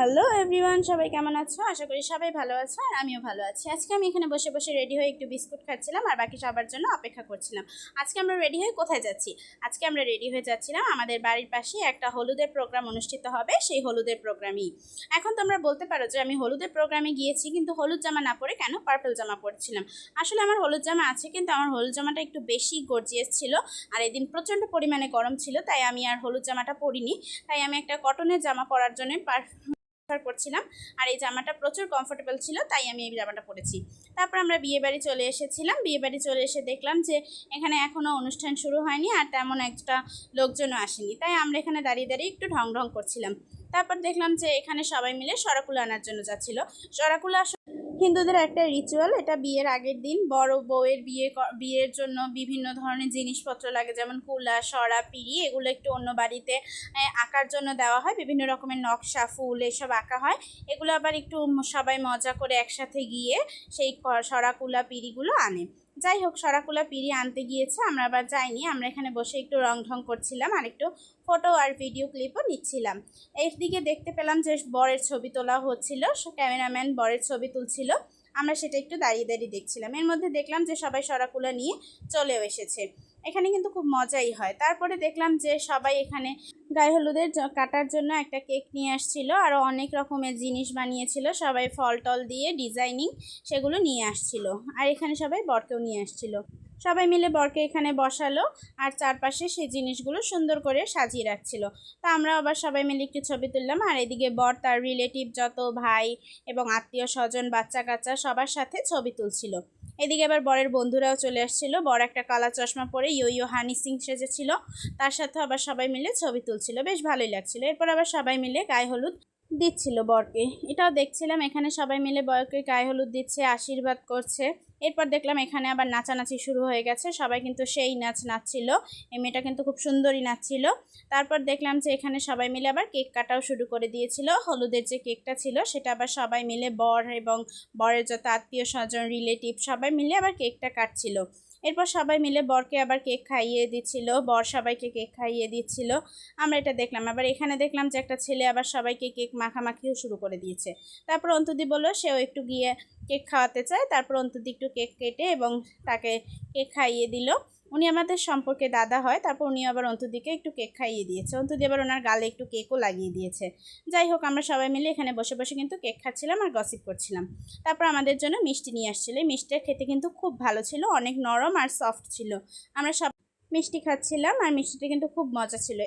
Hello everyone, সবাই কেমন আছো? আশা করি সবাই ভালো আছো আর আমিও ভালো আছি। আজকে আমি এখানে বসে বসে রেডি হয়ে একটু বিস্কুট খাচ্ছিলাম আর বাকি সবার জন্য অপেক্ষা করছিলাম। আজকে আমরা রেডি হয়ে কোথায় যাচ্ছি? আজকে আমরা রেডি হয়ে যাচ্ছিলাম, আমাদের বাড়ির পাশে একটা হলুদের প্রোগ্রাম অনুষ্ঠিত হবে, সেই হলুদের প্রোগ্রামই। এখন তোমরা বলতে পারো যে আমি হলুদের প্রোগ্রামে গিয়েছি কিন্তু হলুদ জামা না পরে কেন পার্পল জামা পরছিলাম। আসলে আমার হলুদ জামা আছে, কিন্তু আমার হলুদ জামাটা একটু বেশি গর্জিয়াস ছিল আর এদিন প্রচণ্ড পরিমাণে গরম ছিল, তাই আমি আর হলুদ জামাটা পরিনি। তাই আমি একটা কটনের জামা পরার জন্য করছিলাম আর এই জামাটা প্রচুর কমফোর্টেবল ছিল, তাই আমি এই জামাটা পরেছি। তারপর আমরা বিয়ে বাড়ি চলে এসেছিলাম। বিয়ে বাড়ি চলে এসে দেখলাম যে এখানে এখনও অনুষ্ঠান শুরু হয়নি আর তেমন একটা লোকজনও আসেনি, তাই আমরা এখানে দাঁড়িয়ে দাঁড়িয়ে একটু ঢং ঢং করছিলাম। তারপর দেখলাম যে এখানে সবাই মিলে সরাকুলা আনার জন্য যাচ্ছিল। সরাকুলা হিন্দুদের একটা রিচুয়াল, এটা বিয়ের আগের দিন বড় বউয়ের বিয়ের জন্য বিভিন্ন ধরনের জিনিসপত্র লাগে, যেমন কুলা, সরা, পিড়ি, এগুলো একটু অন্য বাড়িতে আঁকার জন্য দেওয়া হয়। বিভিন্ন রকমের নকশা, ফুল এসব আঁকা হয়। এগুলো আবার একটু সবাই মজা করে একসাথে গিয়ে সেই সরাকুলা পিড়িগুলো আনে। যাই হোক, সরাকুলা পিড়ি আনতে গিয়েছে, আমরা আবার যাইনি। আমরা এখানে বসে একটু রং ঢং করছিলাম আর একটু ফটো আর ভিডিও ক্লিপও নিচ্ছিলাম। এইদিকে দেখতে পেলাম যে বরের ছবি তোলা হচ্ছিল, ক্যামেরাম্যান বরের ছবি তুলছিল। আমরা সেটা একটু দাঁড়িয়ে দাঁড়িয়ে দেখছিলাম। এর মধ্যে দেখলাম যে সবাই সরাকুলা নিয়ে চলেও এসেছে। এখানে কিন্তু খুব মজাই হয়। তারপরে দেখলাম যে সবাই এখানে গায়ে হলুদের কাটার জন্য একটা কেক নিয়ে আসছিল, আরও অনেক রকমের জিনিস বানিয়েছিল। সবাই ফল টল দিয়ে ডিজাইনিং সেগুলো নিয়ে আসছিল, আর এখানে সবাই বরকেও নিয়ে আসছিল। সবাই মিলে বরকে এখানে বসালো আর চারপাশে সেই জিনিসগুলো সুন্দর করে সাজিয়ে রাখছিল। তা আমরা আবার সবাই মিলে একটু ছবি তুললাম। আর এদিকে বর তার রিলেটিভ যত ভাই এবং আত্মীয় স্বজন, বাচ্চা কাচ্চা সবার সাথে ছবি তুলছিল। এদিকে আবার বরের বন্ধুরাও চলে আসছিল। বর একটা কালা চশমা পরে ইয়ো হানি সিং সেজেছিল, তার সাথে আবার সবাই মিলে ছবি তুলছিল। বেশ ভালোই লাগছিল। এরপর আবার সবাই মিলে গায়ে হলুদ দিচ্ছিল বরকে, এটাও দেখছিলাম। এখানে সবাই মিলে বরকে গায়ে হলুদ দিচ্ছে, আশীর্বাদ করছে। এরপর দেখলাম এখানে আবার নাচানাচি শুরু হয়ে গেছে। সবাই কিন্তু সেই নাচ নাচছিল। এই মেয়েটা কিন্তু খুব সুন্দরই নাচছিল। তারপর দেখলাম যে এখানে সবাই মিলে আবার কেক কাটাও শুরু করে দিয়েছিল। হলুদের যে কেকটা ছিল সেটা আবার সবাই মিলে বর এবং বরের যত আত্মীয় স্বজন, রিলেটিভ সবাই মিলে আবার কেকটা কাটছিল। এরপর সবাই মিলে বরকে আবার কেক খাইয়ে দিচ্ছিল, বর সবাইকে কেক খাইয়ে দিচ্ছিল। আমরা এটা দেখলাম। আবার এখানে দেখলাম যে একটা ছেলে আবার সবাইকে কেক মাখামাখিও শুরু করে দিয়েছে। তারপর অন্তুদি বললো সেও একটু গিয়ে কেক খাওয়াতে চায়। তারপর অন্তুদি একটু কেক কেটে এবং তাকে কেক খাইয়ে দিল। উনি আমাদের সম্পর্কে দাদা হয়। তারপর উনি আবার অন্তুদিকে একটু কেক খাইয়ে দিয়েছে। অন্তুদি আবার ওনার গালে একটু কেকও লাগিয়ে দিয়েছে। যাই হোক, আমরা সবাই মিলে এখানে বসে বসে কিন্তু কেক খাচ্ছিলাম আর গসিপ করছিলাম। তারপর আমাদের জন্য মিষ্টি নিয়ে আসছিল। এই মিষ্টিটা খেতে কিন্তু খুব ভালো ছিল, অনেক নরম আর সফট ছিল। আমরা সব মিষ্টি খাচ্ছিলাম আর মিষ্টিটা কিন্তু খুব মজা ছিল।